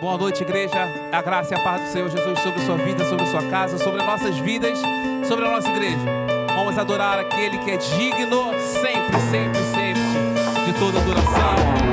Boa noite, igreja. A graça e a paz do Senhor Jesus sobre a sua vida, sobre a sua casa, sobre as nossas vidas, sobre a nossa igreja. Vamos adorar aquele que é digno sempre, sempre, sempre de toda adoração.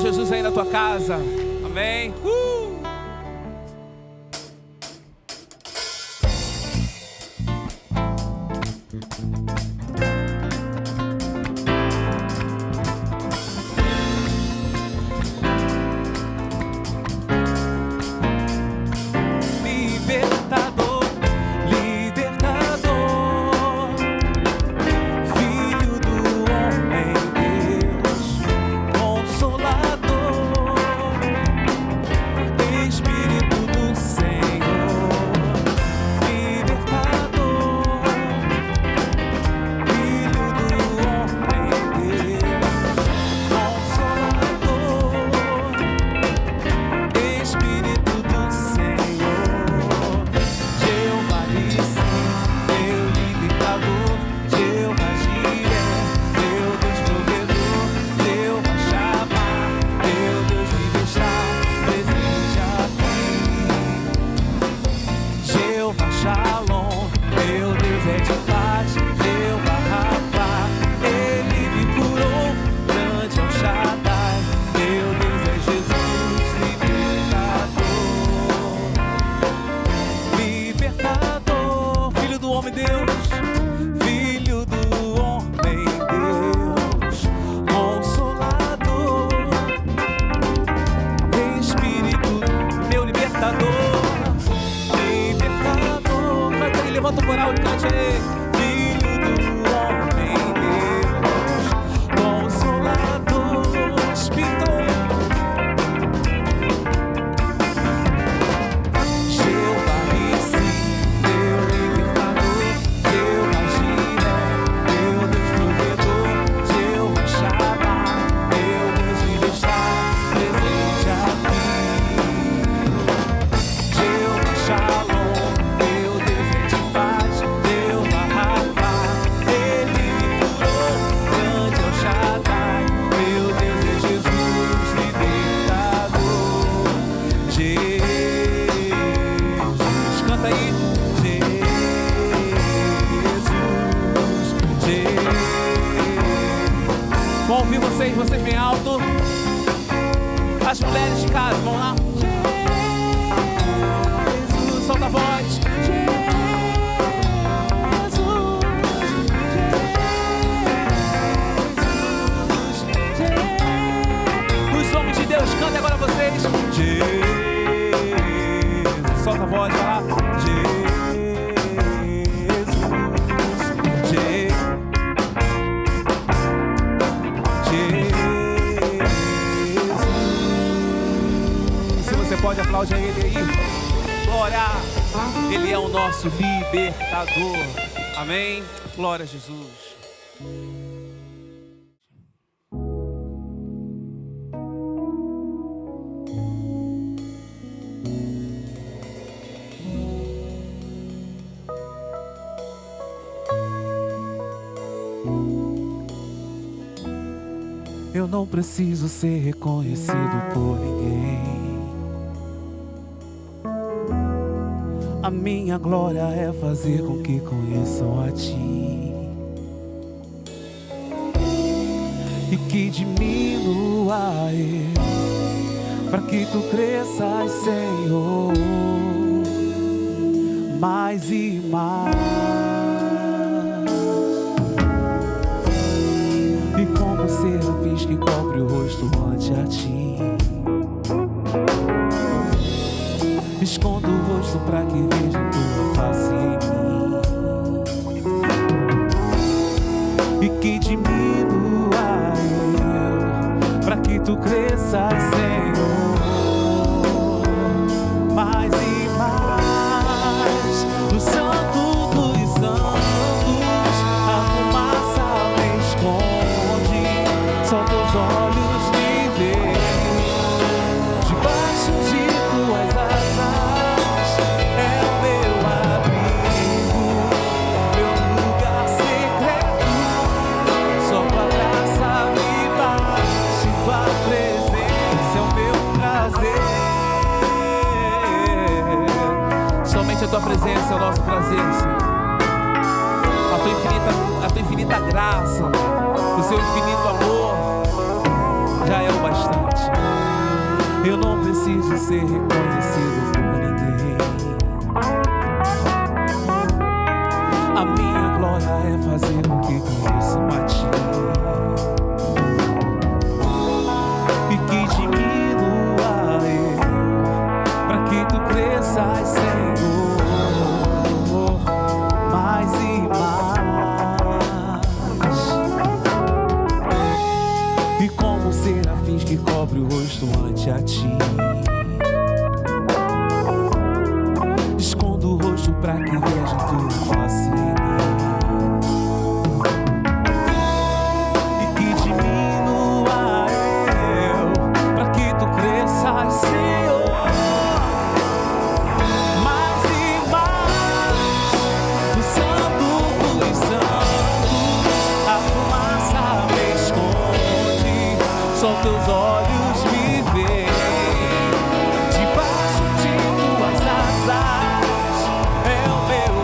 Jesus aí na tua casa, amém? Libertador, Levanta o coral e cante aí. Filho do homem Deus, Consolador, Espírito. Jeová Nissi, teu libertador, Jeová Jiré, teu Deus provedor, Jeová Shammah, teu Deus vive está presente aqui. Jeová Shalom, teu Deus é de paz, Jeová Rafa, ele me curou, grande é o Shaddai, meu Deus é Jesus, libertador. Jesus, canta aí. Jesus. Vamos ouvir vocês bem alto. As mulheres de casa, vamos lá. Jesus, solta a voz. Os homens de Deus, canta agora vocês. Jesus, solta a voz, vai lá. Você pode aplaudir ele aí. Glória! Ele é o nosso libertador. Amém? Glória a Jesus. Eu não preciso ser reconhecido por ninguém. A minha glória é fazer com que conheçam a Ti e que diminua eu, para que Tu cresças, Senhor, mais e mais. E como serafins que cobre o rosto ante a Ti, escondo o rosto para que veja Tua face em mim e que diminua eu, para que Tu cresças, Senhor, mais e mais. No santo dos santos a fumaça me esconde, só Teus olhos me veem. Debaixo de Tuas asas é o meu abrigo, meu lugar secreto. Só Tua graça me bate, Tua presença é o meu prazer. Somente a Tua presença é o nosso prazer, Senhor. A Tua infinita graça, o Seu infinito amor já é o bastante. Eu não preciso ser reconhecido por ninguém. A minha glória é fazer com que conheçam a Ti e que diminua eu, para que Tu cresças, Senhor, mais e mais. E como serafins que cobre o rosto ante a Ti, escondo o rosto para que veja Tua face em mim e que diminua eu, para que Tu cresças, Senhor, mais e mais. No santo dos santos a fumaça me esconde, só Teus olhos me veem. Debaixo de Tuas asas é o meu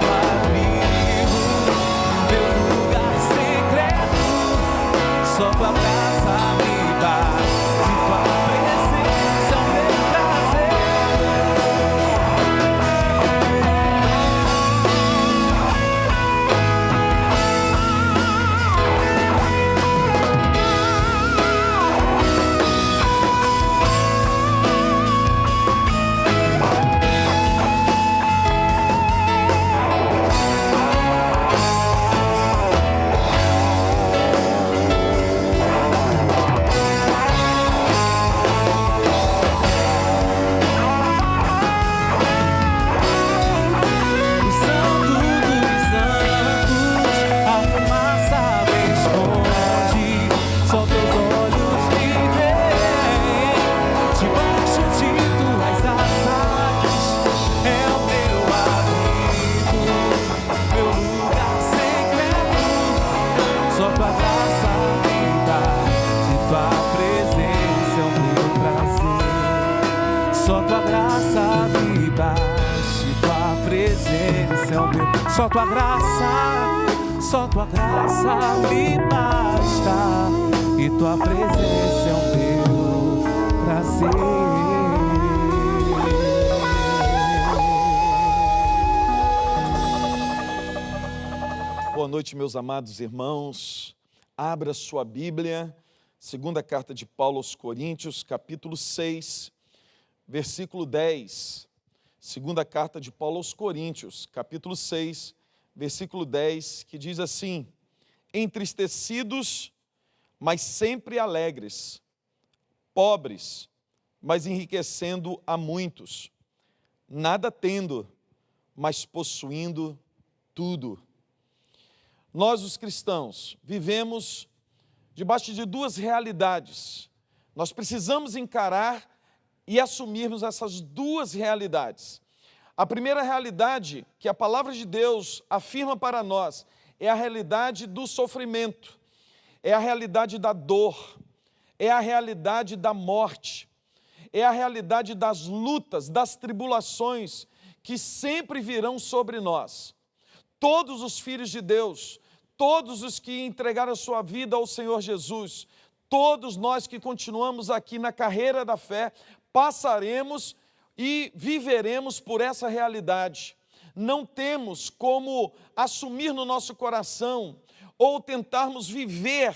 presença é o meu. Só tua graça me basta, e tua presença é o meu prazer. Boa noite, meus amados irmãos. Abra sua Bíblia, segunda carta de Paulo aos Coríntios, capítulo 6, versículo 10. Segunda carta de Paulo aos Coríntios, capítulo 6, versículo 10, que diz assim: entristecidos, mas sempre alegres, pobres, mas enriquecendo a muitos, nada tendo, mas possuindo tudo. Nós, os cristãos, vivemos debaixo de duas realidades. Nós precisamos encarar e assumirmos essas duas realidades. A primeira realidade que a palavra de Deus afirma para nós é a realidade do sofrimento, é a realidade da dor, é a realidade da morte, é a realidade das lutas, das tribulações que sempre virão sobre nós. Todos os filhos de Deus, todos os que entregaram a sua vida ao Senhor Jesus, todos nós que continuamos aqui na carreira da fé, passaremos e viveremos por essa realidade. Não temos como assumir no nosso coração ou tentarmos viver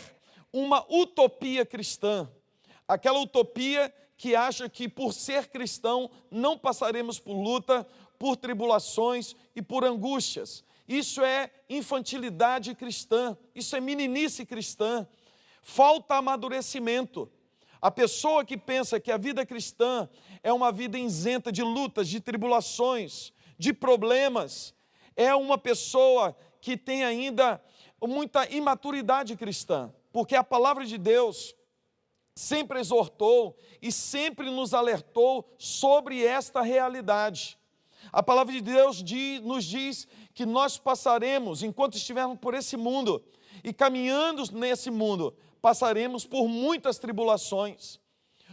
uma utopia cristã. Aquela utopia que acha que por ser cristão não passaremos por luta, por tribulações e por angústias. Isso é infantilidade cristã, isso é meninice cristã, falta amadurecimento. A pessoa que pensa que a vida cristã é uma vida isenta de lutas, de tribulações, de problemas, é uma pessoa que tem ainda muita imaturidade cristã, porque a palavra de Deus sempre exortou e sempre nos alertou sobre esta realidade. A palavra de Deus nos diz que nós passaremos, enquanto estivermos por esse mundo e caminhando nesse mundo, passaremos por muitas tribulações.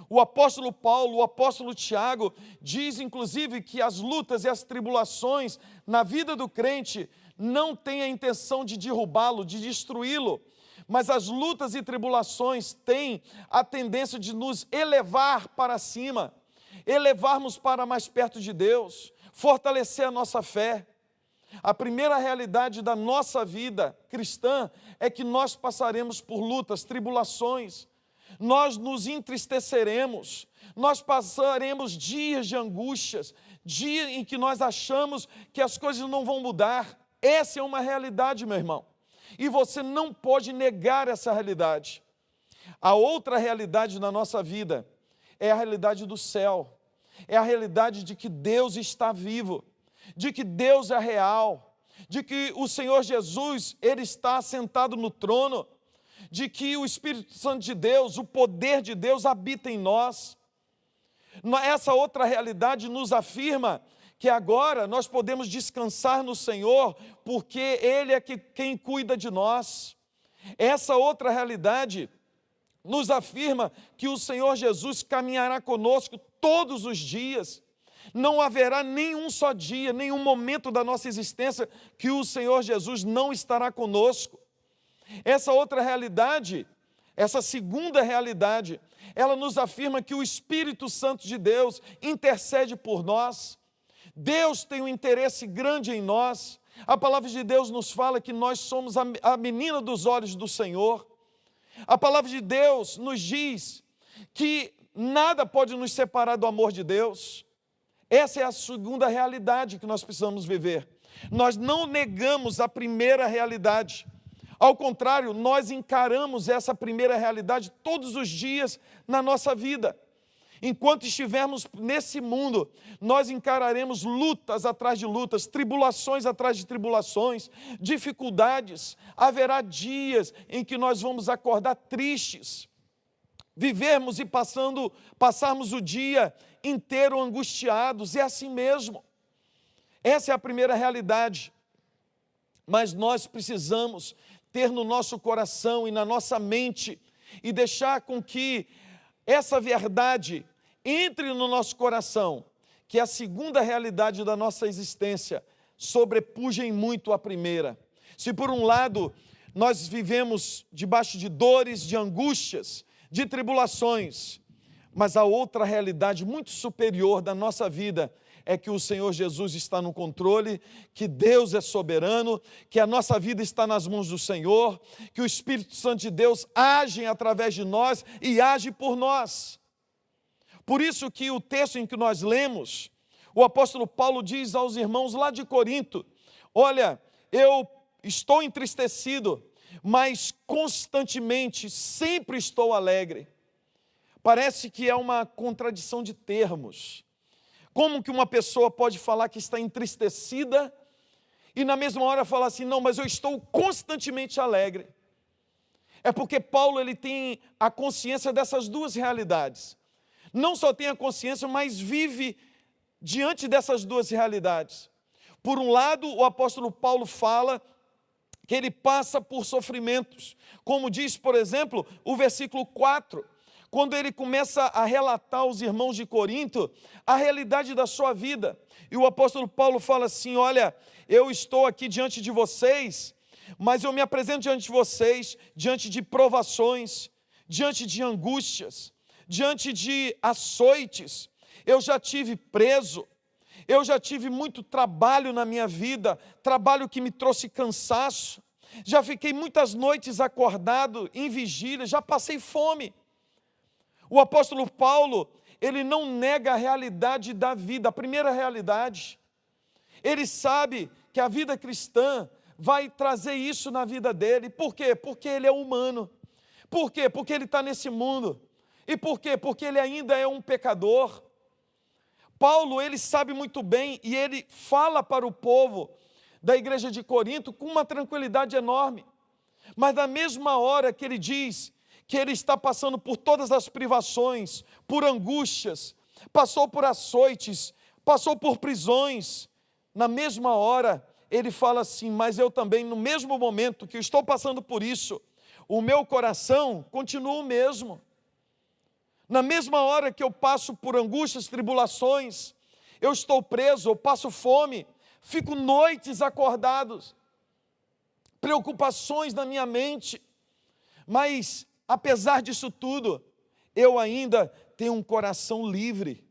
O apóstolo Paulo, o apóstolo Tiago, diz inclusive que as lutas e as tribulações na vida do crente não têm a intenção de derrubá-lo, de destruí-lo, mas as lutas e tribulações têm a tendência de nos elevar para cima, elevarmos para mais perto de Deus, fortalecer a nossa fé. A primeira realidade da nossa vida cristã é que nós passaremos por lutas, tribulações, nós nos entristeceremos, nós passaremos dias de angústias, dias em que nós achamos que as coisas não vão mudar. Essa é uma realidade, meu irmão, e você não pode negar essa realidade. A outra realidade na nossa vida é a realidade do céu. É a realidade de que Deus está vivo, de que Deus é real, de que o Senhor Jesus, Ele está sentado no trono, de que o Espírito Santo de Deus, o poder de Deus habita em nós. Essa outra realidade nos afirma que agora nós podemos descansar no Senhor, porque Ele é quem cuida de nós. Essa outra realidade nos afirma que o Senhor Jesus caminhará conosco todos os dias. Não haverá nenhum só dia, nenhum momento da nossa existência que o Senhor Jesus não estará conosco. Essa outra realidade, essa segunda realidade, ela nos afirma que o Espírito Santo de Deus intercede por nós. Deus tem um interesse grande em nós. A palavra de Deus nos fala que nós somos a menina dos olhos do Senhor. A palavra de Deus nos diz que nada pode nos separar do amor de Deus. Essa é a segunda realidade que nós precisamos viver. Nós não negamos a primeira realidade. Ao contrário, nós encaramos essa primeira realidade todos os dias na nossa vida. Enquanto estivermos nesse mundo, nós encararemos lutas atrás de lutas, tribulações atrás de tribulações, dificuldades. Haverá dias em que nós vamos acordar tristes, vivermos e passarmos o dia inteiro angustiados, é assim mesmo. Essa é a primeira realidade. Mas nós precisamos ter no nosso coração e na nossa mente e deixar com que essa verdade entre no nosso coração, que é a segunda realidade da nossa existência, sobrepujem muito a primeira. Se por um lado nós vivemos debaixo de dores, de angústias, de tribulações, mas a outra realidade muito superior da nossa vida é que o Senhor Jesus está no controle, que Deus é soberano, que a nossa vida está nas mãos do Senhor, que o Espírito Santo de Deus age através de nós e age por nós. Por isso que o texto em que nós lemos, o apóstolo Paulo diz aos irmãos lá de Corinto: olha, eu estou entristecido, mas constantemente, sempre estou alegre. Parece que é uma contradição de termos. Como que uma pessoa pode falar que está entristecida e na mesma hora falar assim, não, mas eu estou constantemente alegre? É porque Paulo ele tem a consciência dessas duas realidades. Não só tem a consciência, mas vive diante dessas duas realidades. Por um lado, o apóstolo Paulo fala que ele passa por sofrimentos, como diz, por exemplo, o versículo 4, quando ele começa a relatar aos irmãos de Corinto a realidade da sua vida. E o apóstolo Paulo fala assim, olha, eu estou aqui diante de vocês, mas eu me apresento diante de vocês, diante de provações, diante de angústias, diante de açoites. Eu já tive preso, eu já tive muito trabalho na minha vida, trabalho que me trouxe cansaço, já fiquei muitas noites acordado em vigília, já passei fome. O apóstolo Paulo, ele não nega a realidade da vida, a primeira realidade. Ele sabe que a vida cristã vai trazer isso na vida dele. Por quê? Porque ele é humano. Por quê? Porque ele está nesse mundo. E por quê? Porque ele ainda é um pecador. Paulo, ele sabe muito bem e ele fala para o povo da igreja de Corinto com uma tranquilidade enorme. Mas na mesma hora que ele diz que ele está passando por todas as privações, por angústias, passou por açoites, passou por prisões, na mesma hora ele fala assim, mas eu também no mesmo momento que estou passando por isso, o meu coração continua o mesmo. Na mesma hora que eu passo por angústias, tribulações, eu estou preso, eu passo fome, fico noites acordados, preocupações na minha mente, mas apesar disso tudo, eu ainda tenho um coração livre.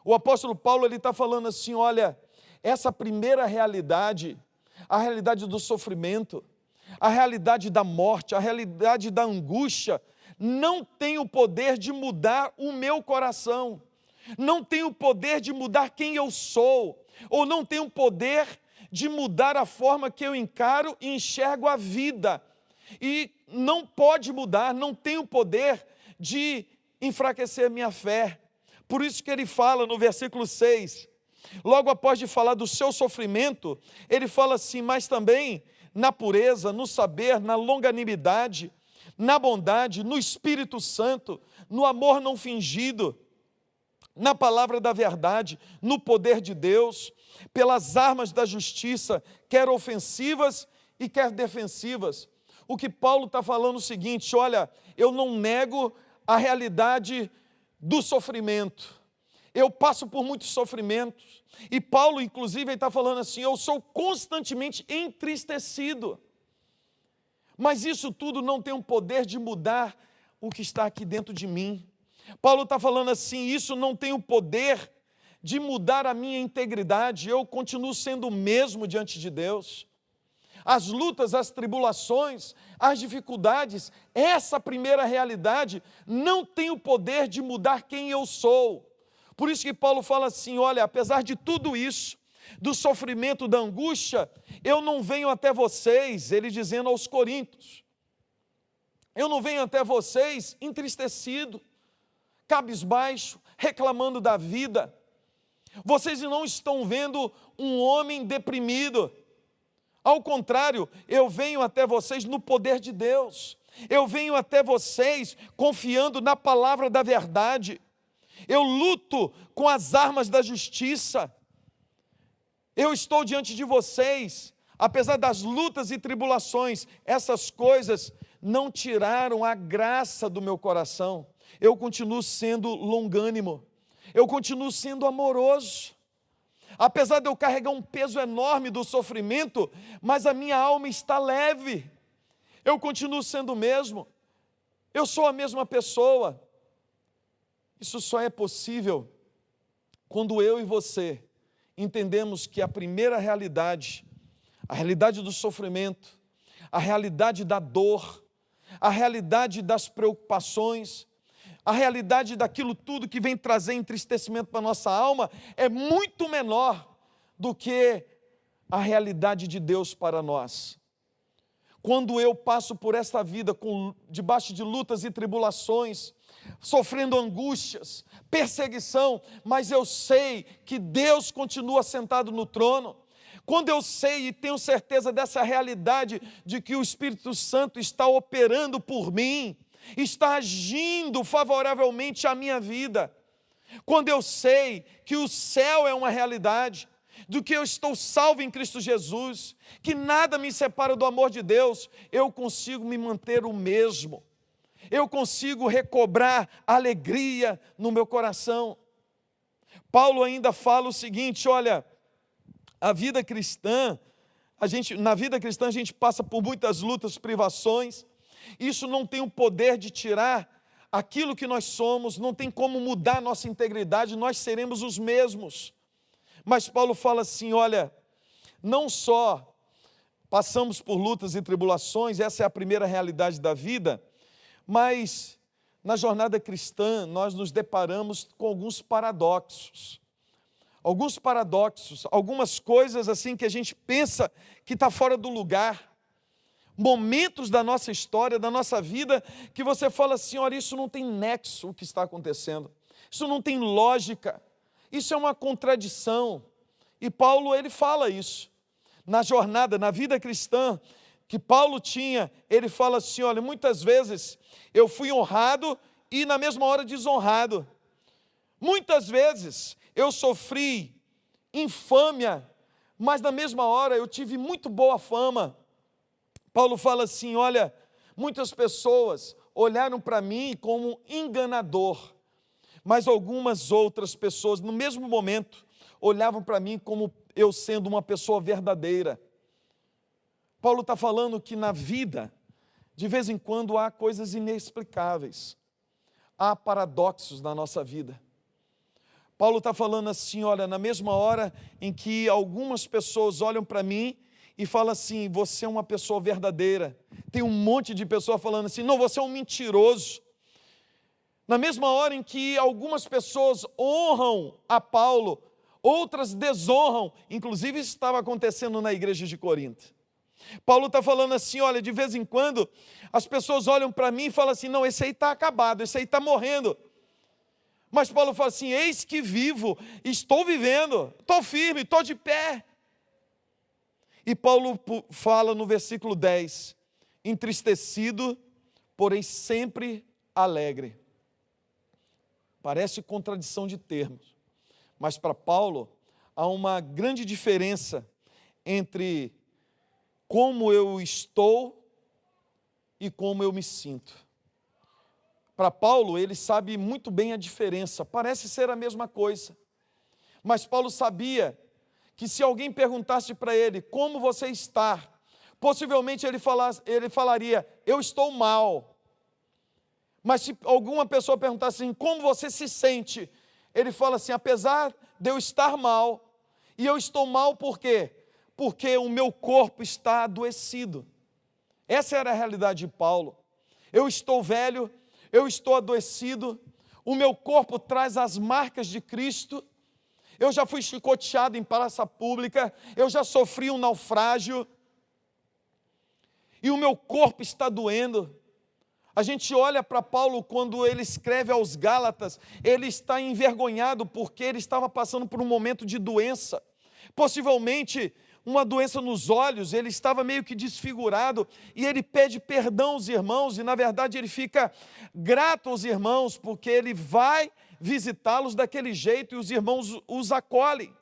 O apóstolo Paulo ele está falando assim, olha, essa primeira realidade, a realidade do sofrimento, a realidade da morte, a realidade da angústia, não tem o poder de mudar o meu coração, não tem o poder de mudar quem eu sou, ou não tem o poder de mudar a forma que eu encaro e enxergo a vida. E não pode mudar, não tem o poder de enfraquecer minha fé. Por isso que ele fala no versículo 6, logo após de falar do seu sofrimento, ele fala assim, mas também na pureza, no saber, na longanimidade, na bondade, no Espírito Santo, no amor não fingido, na palavra da verdade, no poder de Deus, pelas armas da justiça, quer ofensivas e quer defensivas. O que Paulo está falando é o seguinte, olha, eu não nego a realidade do sofrimento. Eu passo por muitos sofrimentos. E Paulo, inclusive, está falando assim, eu sou constantemente entristecido. Mas isso tudo não tem o poder de mudar o que está aqui dentro de mim. Paulo está falando assim, isso não tem o poder de mudar a minha integridade. Eu continuo sendo o mesmo diante de Deus. As lutas, as tribulações, as dificuldades, essa primeira realidade não tem o poder de mudar quem eu sou. Por isso que Paulo fala assim, olha, apesar de tudo isso, do sofrimento, da angústia, eu não venho até vocês, ele dizendo aos coríntios, eu não venho até vocês entristecido, cabisbaixo, reclamando da vida. Vocês não estão vendo um homem deprimido. Ao contrário, eu venho até vocês no poder de Deus. Eu venho até vocês confiando na palavra da verdade. Eu luto com as armas da justiça. Eu estou diante de vocês, apesar das lutas e tribulações, essas coisas não tiraram a graça do meu coração. Eu continuo sendo longânimo, eu continuo sendo amoroso. Apesar de eu carregar um peso enorme do sofrimento, mas a minha alma está leve. Eu continuo sendo o mesmo. Eu sou a mesma pessoa. Isso só é possível quando eu e você entendemos que a primeira realidade, a realidade do sofrimento, a realidade da dor, a realidade das preocupações, a realidade daquilo tudo que vem trazer entristecimento para a nossa alma é muito menor do que a realidade de Deus para nós. Quando eu passo por esta vida debaixo de lutas e tribulações, sofrendo angústias, perseguição, mas eu sei que Deus continua sentado no trono. Quando eu sei e tenho certeza dessa realidade de que o Espírito Santo está operando por mim, está agindo favoravelmente à minha vida. Quando eu sei que o céu é uma realidade, do que eu estou salvo em Cristo Jesus, que nada me separa do amor de Deus, eu consigo me manter o mesmo. Eu consigo recobrar alegria no meu coração. Paulo ainda fala o seguinte, olha, a vida cristã, na vida cristã a gente passa por muitas lutas, privações. Isso não tem o poder de tirar aquilo que nós somos, não tem como mudar a nossa integridade, nós seremos os mesmos. Mas Paulo fala assim, olha, não só passamos por lutas e tribulações, essa é a primeira realidade da vida, mas na jornada cristã nós nos deparamos com alguns paradoxos, algumas coisas assim que a gente pensa que está fora do lugar, momentos da nossa história, da nossa vida, que você fala assim, olha, isso não tem nexo o que está acontecendo, isso não tem lógica, isso é uma contradição. E Paulo, ele fala isso. Na jornada, na vida cristã que Paulo tinha, ele fala assim, olha, muitas vezes eu fui honrado e na mesma hora desonrado. Muitas vezes eu sofri infâmia, mas na mesma hora eu tive muito boa fama. Paulo fala assim, olha, muitas pessoas olharam para mim como enganador, mas algumas outras pessoas, no mesmo momento, olhavam para mim como eu sendo uma pessoa verdadeira. Paulo está falando que na vida, de vez em quando, há coisas inexplicáveis, há paradoxos na nossa vida. Paulo está falando assim, olha, na mesma hora em que algumas pessoas olham para mim e falam assim, você é uma pessoa verdadeira. Tem um monte de pessoas falando assim, não, você é um mentiroso. Na mesma hora em que algumas pessoas honram a Paulo, outras desonram, inclusive isso estava acontecendo na igreja de Corinto. Paulo está falando assim, olha, de vez em quando, as pessoas olham para mim e falam assim, não, esse aí está acabado, esse aí está morrendo. Mas Paulo fala assim, eis que vivo, estou vivendo, estou firme, estou de pé. E Paulo fala no versículo 10, entristecido, porém sempre alegre. Parece contradição de termos, mas para Paulo há uma grande diferença entre como eu estou e como eu me sinto. Para Paulo, ele sabe muito bem a diferença, parece ser a mesma coisa, mas Paulo sabia que se alguém perguntasse para ele, como você está? Possivelmente ele falaria, eu estou mal. Mas se alguma pessoa perguntasse assim, como você se sente? Ele fala assim, apesar de eu estar mal, e eu estou mal por quê? Porque o meu corpo está adoecido. Essa era a realidade de Paulo. Eu estou velho, eu estou adoecido, o meu corpo traz as marcas de Cristo, eu já fui chicoteado em praça pública, eu já sofri um naufrágio, e o meu corpo está doendo. A gente olha para Paulo quando ele escreve aos Gálatas, ele está envergonhado porque ele estava passando por um momento de doença, possivelmente uma doença nos olhos, ele estava meio que desfigurado, e ele pede perdão aos irmãos, e na verdade ele fica grato aos irmãos, porque ele vai visitá-los daquele jeito, e os irmãos os acolhem,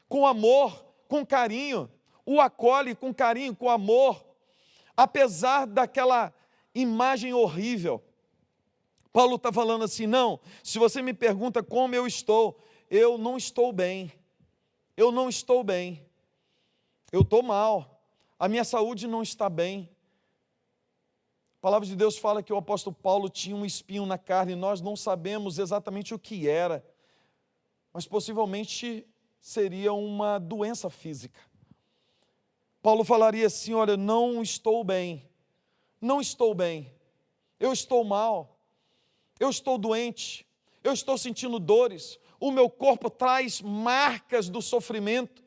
com amor, com carinho, o acolhe com carinho, com amor, apesar daquela imagem horrível. Paulo está falando assim, não, se você me pergunta como eu não estou bem, eu não estou bem, eu estou mal, a minha saúde não está bem. A palavra de Deus fala que o apóstolo Paulo tinha um espinho na carne, nós não sabemos exatamente o que era, mas possivelmente seria uma doença física. Paulo falaria assim: olha, não estou bem, não estou bem, eu estou mal, eu estou doente, eu estou sentindo dores, o meu corpo traz marcas do sofrimento.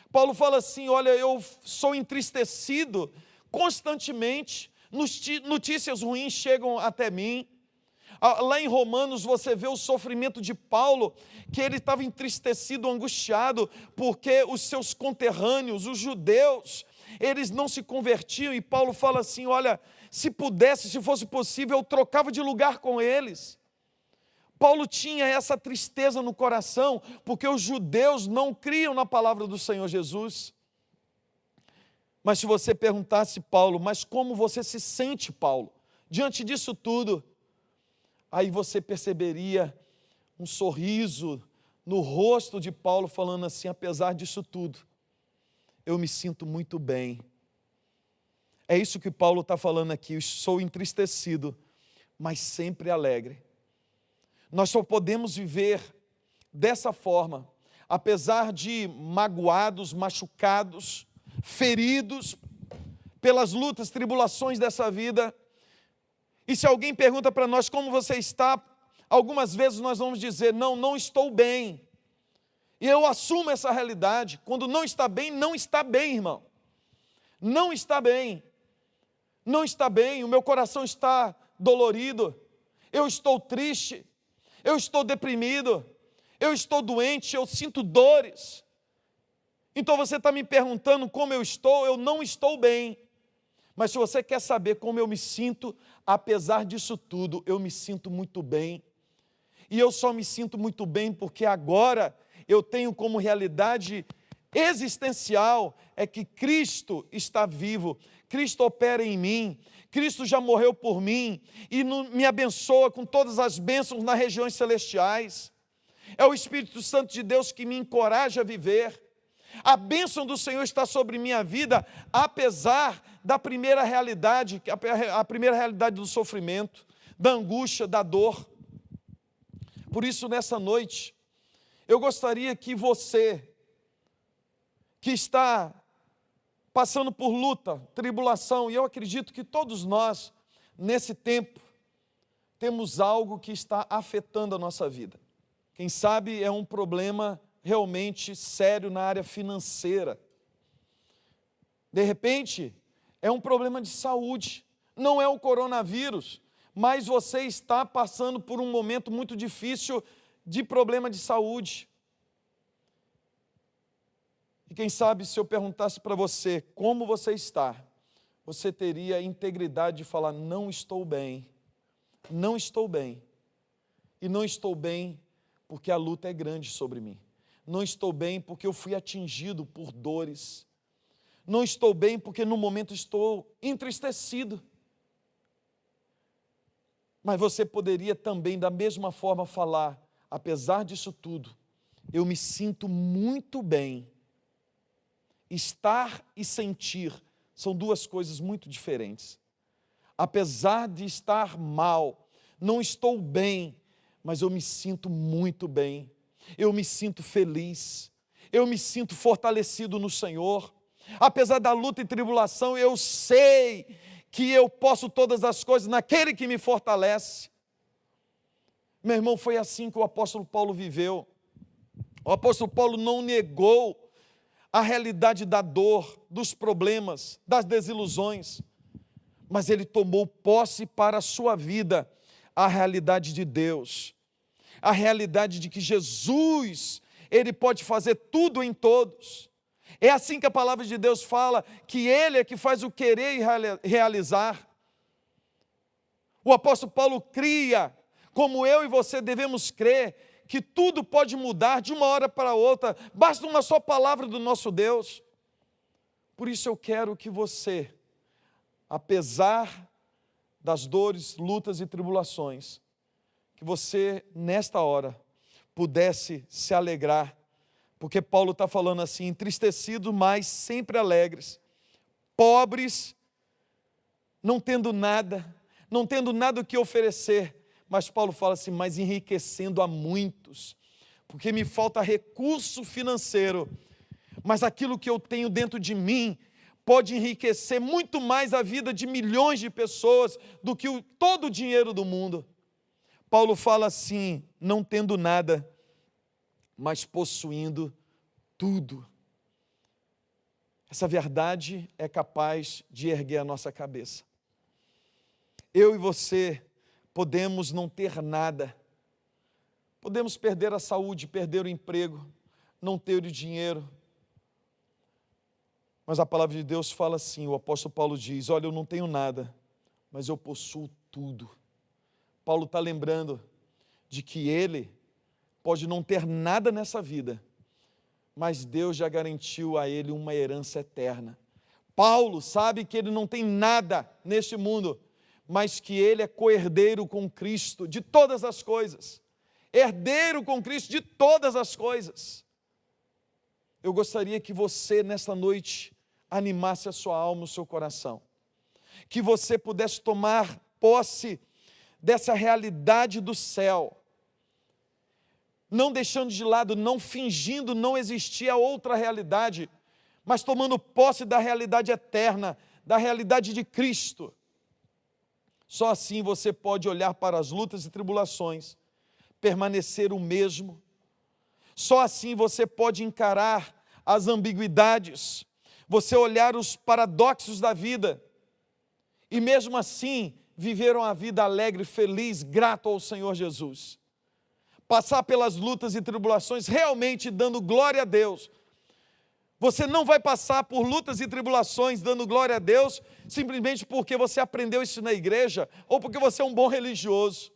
Paulo fala assim: olha, eu sou entristecido constantemente, notícias ruins chegam até mim. Lá em Romanos você vê o sofrimento de Paulo, que ele estava entristecido, angustiado, porque os seus conterrâneos, os judeus, eles não se convertiam, e Paulo fala assim: olha, se pudesse, se fosse possível, eu trocava de lugar com eles. Paulo tinha essa tristeza no coração, porque os judeus não criam na palavra do Senhor Jesus. Mas se você perguntasse, Paulo, mas como você se sente, Paulo, diante disso tudo? Aí você perceberia um sorriso no rosto de Paulo, falando assim: apesar disso tudo, eu me sinto muito bem. É isso que Paulo está falando aqui: eu sou entristecido, mas sempre alegre. Nós só podemos viver dessa forma, apesar de magoados, machucados, feridos pelas lutas, tribulações dessa vida. E se alguém pergunta para nós como você está, algumas vezes nós vamos dizer: não, não estou bem. E eu assumo essa realidade. Quando não está bem, não está bem, irmão. Não está bem. Não está bem, o meu coração está dolorido, eu estou triste, eu estou deprimido, eu estou doente, eu sinto dores. Então você está me perguntando como eu não estou bem. Mas se você quer saber como eu me sinto, apesar disso tudo, eu me sinto muito bem. E eu só me sinto muito bem porque agora eu tenho como realidade existencial é que Cristo está vivo, Cristo opera em mim, Cristo já morreu por mim e me abençoa com todas as bênçãos nas regiões celestiais. É o Espírito Santo de Deus que me encoraja a viver. A bênção do Senhor está sobre minha vida, apesar da primeira realidade, a primeira realidade do sofrimento, da angústia, da dor. Por isso, nessa noite, eu gostaria que você, que está passando por luta, tribulação, e eu acredito que todos nós, nesse tempo, temos algo que está afetando a nossa vida. Quem sabe é um problema realmente sério na área financeira. De repente, é um problema de saúde, não é o coronavírus, mas você está passando por um momento muito difícil de problema de saúde. E quem sabe se eu perguntasse para você como você está, você teria a integridade de falar: não estou bem, não estou bem. E não estou bem porque a luta é grande sobre mim. Não estou bem porque eu fui atingido por dores. Não estou bem porque no momento estou entristecido. Mas você poderia também da mesma forma falar: apesar disso tudo, eu me sinto muito bem. Estar e sentir são duas coisas muito diferentes. Apesar de estar mal, não estou bem, mas eu me sinto muito bem. Eu me sinto feliz, eu me sinto fortalecido no Senhor. Apesar da luta e tribulação, eu sei que eu posso todas as coisas naquele que me fortalece. Meu irmão, foi assim que o apóstolo Paulo viveu. O apóstolo Paulo não negou a realidade da dor, dos problemas, das desilusões, mas ele tomou posse para a sua vida a realidade de Deus, a realidade de que Jesus, Ele pode fazer tudo em todos. É assim que a palavra de Deus fala, que Ele é que faz o querer e realizar. O apóstolo Paulo cria, como eu e você devemos crer, que tudo pode mudar de uma hora para outra, basta uma só palavra do nosso Deus. Por isso eu quero que você, apesar das dores, lutas e tribulações, que você, nesta hora, pudesse se alegrar, Porque Paulo está falando assim, entristecidos, mas sempre alegres, pobres, não tendo nada o que oferecer. Mas Paulo fala assim, mas enriquecendo a muitos, porque me falta recurso financeiro, mas aquilo que eu tenho dentro de mim pode enriquecer muito mais a vida de milhões de pessoas do que todo o dinheiro do mundo. Paulo fala assim, não tendo nada, mas possuindo tudo. Essa verdade é capaz de erguer a nossa cabeça. Eu e você podemos não ter nada, podemos perder a saúde, perder o emprego, não ter o dinheiro, mas a palavra de Deus fala assim, o apóstolo Paulo diz, olha, eu não tenho nada, mas eu possuo tudo. Paulo está lembrando de que ele pode não ter nada nessa vida, mas Deus já garantiu a ele uma herança eterna. Paulo sabe que ele não tem nada neste mundo, mas que ele é co-herdeiro com Cristo de todas as coisas, herdeiro com Cristo de todas as coisas. Eu gostaria que você, nesta noite, animasse a sua alma, o seu coração, que você pudesse tomar posse dessa realidade do céu, não deixando de lado, não fingindo não existir a outra realidade, mas tomando posse da realidade eterna, da realidade de Cristo. Só assim você pode olhar para as lutas e tribulações, permanecer o mesmo. Só assim você pode encarar as ambiguidades, você olhar os paradoxos da vida, e mesmo assim viver uma vida alegre, feliz, grato ao Senhor Jesus. Passar pelas lutas e tribulações realmente dando glória a Deus. Você não vai passar por lutas e tribulações dando glória a Deus simplesmente porque você aprendeu isso na igreja ou porque você é um bom religioso.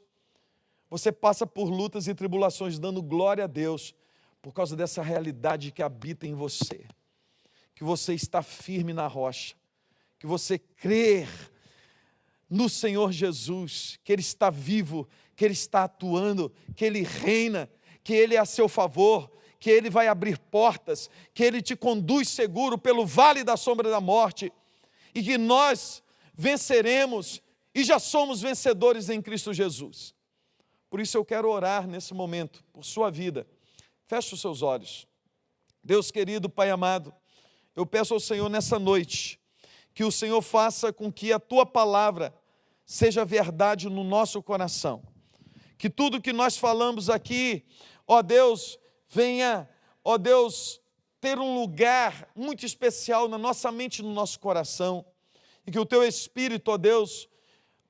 Você passa por lutas e tribulações dando glória a Deus por causa dessa realidade que habita em você, que você está firme na rocha, que você crê no Senhor Jesus, que Ele está vivo, que Ele está atuando, que Ele reina, que Ele é a seu favor, que Ele vai abrir portas, que Ele te conduz seguro pelo vale da sombra da morte, e que nós venceremos e já somos vencedores em Cristo Jesus. Por isso eu quero orar nesse momento, por sua vida. Feche os seus olhos. Deus querido, Pai amado, eu peço ao Senhor nessa noite, que o Senhor faça com que a Tua palavra seja verdade no nosso coração. Que tudo que nós falamos aqui, ó Deus, venha, ó Deus, ter um lugar muito especial na nossa mente e no nosso coração. E que o Teu Espírito, ó Deus,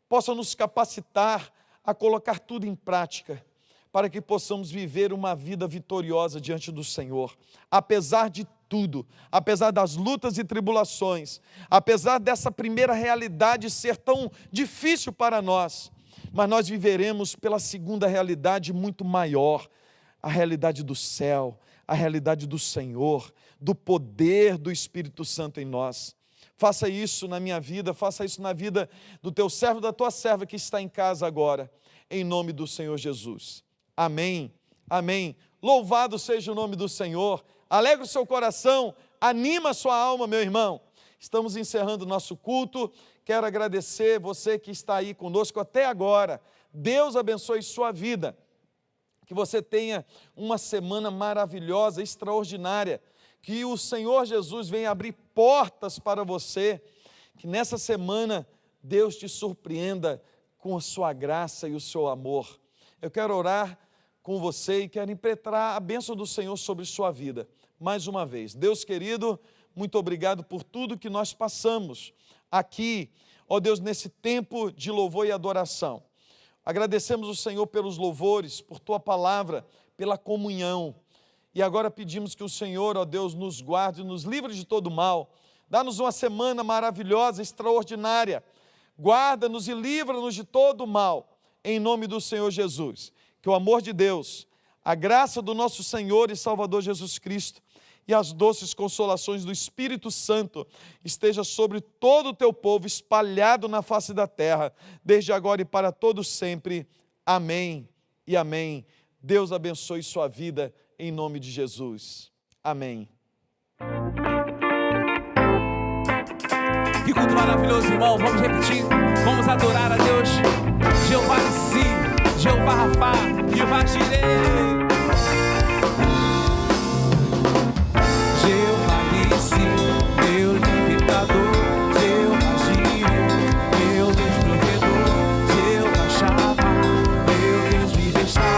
possa nos capacitar a colocar tudo em prática, para que possamos viver uma vida vitoriosa diante do Senhor. Apesar de tudo, apesar das lutas e tribulações, apesar dessa primeira realidade ser tão difícil para nós, mas nós viveremos pela segunda realidade muito maior, a realidade do céu, a realidade do Senhor, do poder do Espírito Santo em nós. Faça isso na minha vida, faça isso na vida do teu servo, da tua serva que está em casa agora, em nome do Senhor Jesus. Amém, amém. Louvado seja o nome do Senhor. Alegra o seu coração, anima a sua alma, meu irmão. Estamos encerrando o nosso culto. Quero agradecer você que está aí conosco até agora. Deus abençoe sua vida. Que você tenha uma semana maravilhosa, extraordinária. Que o Senhor Jesus venha abrir portas para você. Que nessa semana Deus te surpreenda com a sua graça e o seu amor. Eu quero orar com você e quero impetrar a bênção do Senhor sobre sua vida. Mais uma vez, Deus querido, muito obrigado por tudo que nós passamos aqui, ó Deus, nesse tempo de louvor e adoração. Agradecemos o Senhor pelos louvores, por Tua palavra, pela comunhão. E agora pedimos que o Senhor, ó Deus, nos guarde, nos livre de todo mal. Dá-nos uma semana maravilhosa, extraordinária. Guarda-nos e livra-nos de todo mal, em nome do Senhor Jesus. Que o amor de Deus, a graça do nosso Senhor e Salvador Jesus Cristo e as doces consolações do Espírito Santo esteja sobre todo o teu povo, espalhado na face da terra, desde agora e para todos sempre. Amém e amém. Deus abençoe sua vida em nome de Jesus. Amém. Que culto maravilhoso, irmão. Vamos repetir. Vamos adorar a Deus. Jeová Nissi, Jeová Rafá, Jeová Jireh. Jeová Nissi, meu libertador. Jeová Jireh, meu Deus provedor. Jeová Shammah, meu Deus vive está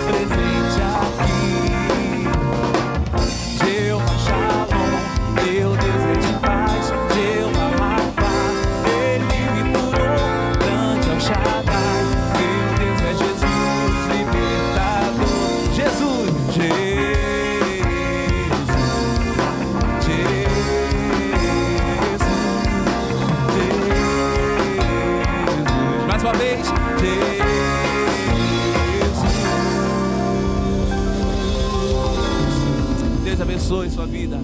presente aqui. Jeová Shalom, meu Deus é de paz. Jeová Rafa, ele me curou. Grande é o Shaddai, meu Deus é Jesus, libertador. Jesus, Jesus. Mais uma vez, Jesus. Deus abençoe sua vida.